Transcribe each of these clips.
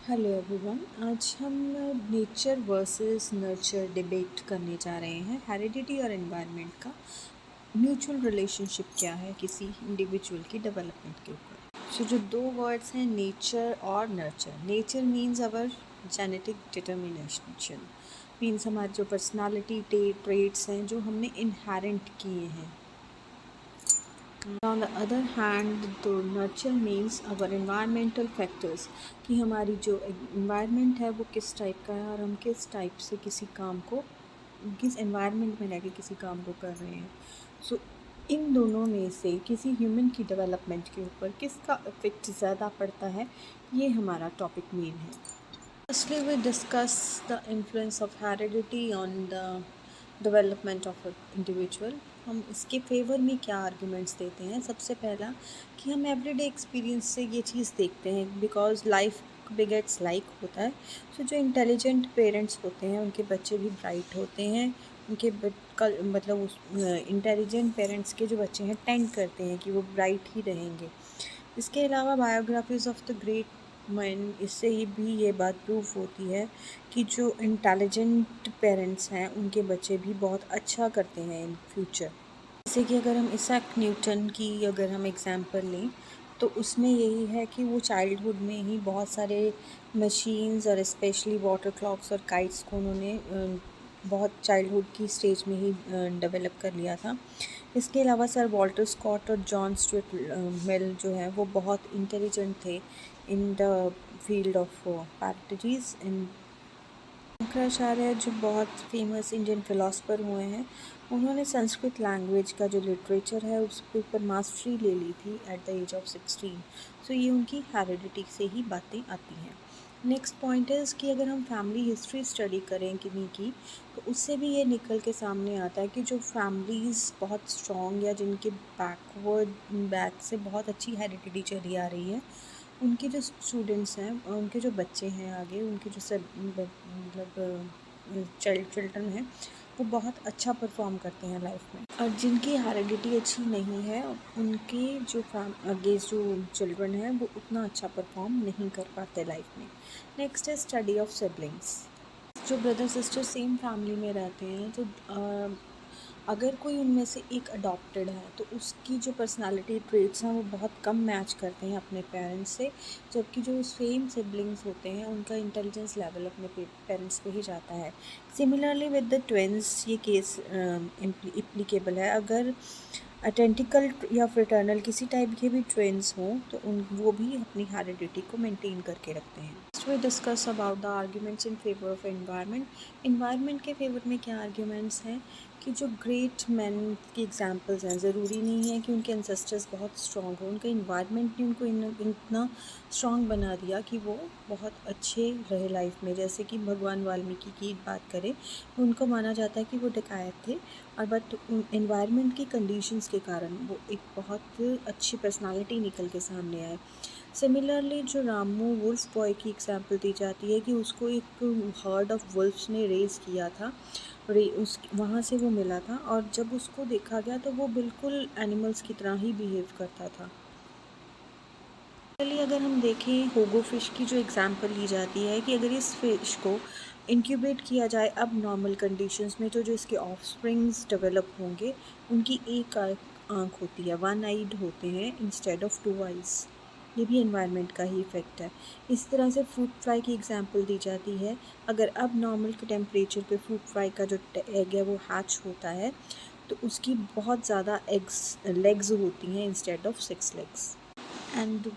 Hello everyone. आज हम nature versus nurture debate करने जा रहे हैं। हेरिडिटी और एनवायरनमेंट का म्यूचुअल रिलेशनशिप क्या है किसी इंडिविजुअल की डेवलपमेंट के ऊपर। जो दो वर्ड्स हैं नेचर और नर्चर। नेचर मीन्स अवर जेनेटिक डिटर्मिनेशन, मीन्स हमारी जो पर्सनालिटी ट्रेट्स हैं जो हमने इनहेरेंट किए हैं। On the other hand, तो nurture means our environmental factors, कि हमारी जो environment है वो किस टाइप का है और हम किस टाइप से किसी काम को, किस environment में रह के किसी काम को कर रहे हैं। सो इन दोनों में से किसी ह्यूमन की डेवलपमेंट के ऊपर किसका इफेक्ट ज़्यादा पड़ता है, ये हमारा टॉपिक मेन है। Firstly, we discuss the influence of heredity on the development of individual. हम इसके फेवर में क्या आर्ग्यूमेंट्स देते हैं। सबसे पहला कि हम एवरीडे एक्सपीरियंस से ये चीज़ देखते हैं, बिकॉज लाइफ बिगेट्स लाइक होता है। सो जो इंटेलिजेंट पेरेंट्स होते हैं उनके बच्चे भी ब्राइट होते हैं। उनके मतलब उस इंटेलिजेंट पेरेंट्स के जो बच्चे हैं टेंड करते हैं कि वो ब्राइट ही रहेंगे। इसके अलावा biographies of the great man, इससे ही भी ये बात प्रूफ होती है कि जो इंटेलिजेंट पेरेंट्स हैं उनके बच्चे भी बहुत अच्छा करते हैं इन फ्यूचर। जैसे कि अगर हम इसैक न्यूटन की अगर हम एग्ज़ाम्पल लें तो उसमें यही है कि वो चाइल्डहुड में ही बहुत सारे मशीन्स और स्पेशली वाटर क्लॉक्स और काइट्स को उन्होंने बहुत चाइल्डहुड की स्टेज में ही डेवलप कर लिया था। इसके अलावा सर वॉल्टर स्कॉट और जॉन स्टुअर्ट मिल जो है वो बहुत इंटेलिजेंट थे इन द फील्ड ऑफ पैराटरीज। इन शंकराचार्य जो बहुत फेमस इंडियन फिलोसफर हुए हैं, उन्होंने संस्कृत लैंग्वेज का जो लिटरेचर है उसके ऊपर मास्टरी ले ली थी एट द एज ऑफ 16। सो ये उनकी हेरिडिटी से ही बातें आती हैं। नेक्स्ट पॉइंट इज़ कि अगर हम फैमिली हिस्ट्री स्टडी करें किन्हीं की, तो उससे भी ये निकल के सामने आता है कि जो फैमिलीज़ बहुत स्ट्रॉन्ग या जिनके बैक से बहुत अच्छी हेरिडिटी चली आ रही है, उनके जो स्टूडेंट्स हैं, उनके जो बच्चे हैं आगे, उनके जो सब मतलब चिल्ड्रन हैं, वो बहुत अच्छा परफॉर्म करते हैं लाइफ में। और जिनकी हेरिडिटी अच्छी नहीं है उनके जो आगे जो चिल्ड्रन हैं वो उतना अच्छा परफॉर्म नहीं कर पाते लाइफ में। नेक्स्ट है स्टडी ऑफ सिबलिंग्स। जो ब्रदर सिस्टर सेम फैमिली में रहते हैं तो अगर कोई उनमें से एक अडॉप्टेड है तो उसकी जो पर्सनालिटी ट्रेट्स हैं वो बहुत कम मैच करते हैं अपने पेरेंट्स से, जबकि जो सेम सिबलिंग्स होते हैं उनका इंटेलिजेंस लेवल अपने पेरेंट्स पे ही जाता है। सिमिलरली विद द ट्विंस ये केस एप्लीकेबल है। अगर आइडेंटिकल या फ्रेटर्नल किसी टाइप के भी ट्विंस हों तो वो भी अपनी हेरिडिटी को मेंटेन करके रखते हैं। Next we discuss about the arguments in favour of environment. Environment के फेवर में क्या आर्ग्यूमेंट्स हैं कि जो ग्रेट मैन की एग्जांपल्स हैं, ज़रूरी नहीं है कि उनके एंसेस्टर्स बहुत स्ट्रॉन्ग हो, उनका इन्वायरमेंट ने उनको इतना स्ट्रॉन्ग बना दिया कि वो बहुत अच्छे रहे लाइफ में। जैसे कि भगवान वाल्मीकि की बात करें, उनको माना जाता है कि वो डकायत थे, और बट इन्वायरमेंट की कंडीशंस के कारण वो एक बहुत अच्छी पर्सनालिटी निकल के सामने आए। सिमिलरली जो रामू वुल्फ बॉय की एग्जांपल दी जाती है कि उसको एक हर्ड ऑफ वुल्फ्स ने रेज़ किया था, उस वहाँ से वो मिला था, और जब उसको देखा गया तो वो बिल्कुल एनिमल्स की तरह ही बिहेव करता था। चलिए अगर हम देखें होगो फिश की जो एग्ज़ाम्पल ली जाती है कि अगर इस फिश को इंक्यूबेट किया जाए अब नॉर्मल कंडीशंस में, तो जो इसके ऑफस्प्रिंग्स डेवलप होंगे उनकी एक आँख होती है, वन आइड होते हैं इंस्टेड ऑफ टू आइज़। ये भी एनवायरनमेंट का ही इफ़ेक्ट है। इस तरह से फ्रूट फ्लाई की एग्ज़ाम्पल दी जाती है। अगर अब नॉर्मल के टेम्परेचर पे फ्रूट फ्लाई का जो एग है वो हैच होता है तो उसकी बहुत ज़्यादा लेग्स होती हैं इंस्टेड ऑफ 6 लेग्स। एंड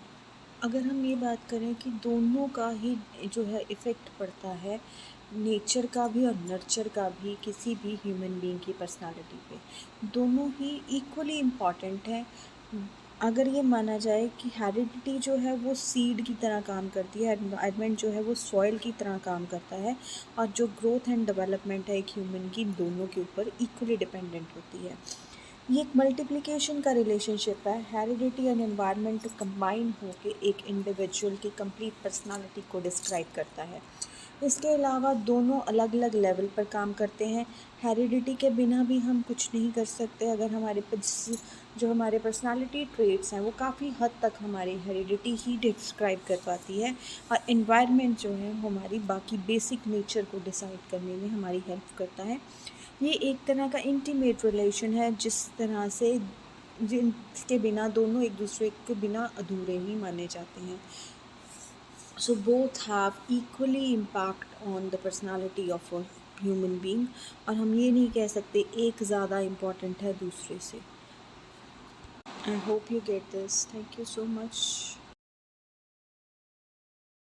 अगर हम ये बात करें कि दोनों का ही जो है इफ़ेक्ट पड़ता है, नेचर का भी और नर्चर का भी, किसी भी ह्यूमन बीइंग की पर्सनालिटी पे, दोनों ही इक्वली इम्पॉर्टेंट है। अगर ये माना जाए कि हेरिडिटी जो है वो सीड की तरह काम करती है, एनवायरनमेंट जो है वो सॉइल की तरह काम करता है, और जो ग्रोथ एंड डेवलपमेंट है एक ह्यूमन की, दोनों के ऊपर इक्वली डिपेंडेंट होती है। ये एक मल्टीप्लिकेशन का रिलेशनशिप है। हेरिडिटी एंड एनवायरनमेंट कंबाइन होकर एक इंडिविजुअल की कंप्लीट पर्सनालिटी को डिस्क्राइब करता है। इसके अलावा दोनों अलग अलग लेवल पर काम करते हैं। हेरिडिटी के बिना भी हम कुछ नहीं कर सकते। अगर हमारे पास जो हमारे पर्सनालिटी ट्रेट्स हैं वो काफ़ी हद तक हमारी हेरिडिटी ही डिस्क्राइब कर पाती है, और एनवायरनमेंट जो है वो हमारी बाकी बेसिक नेचर को डिसाइड करने में हमारी हेल्प करता है। ये एक तरह का इंटीमेट रिलेशन है, जिस तरह से जिनके बिना दोनों एक दूसरे के बिना अधूरे ही माने जाते हैं। So both have equally impact on the personality of a human being, और हम ये नहीं कह सकते एक ज़्यादा इम्पोर्टेंट है दूसरे से। I hope you get this. Thank you so much.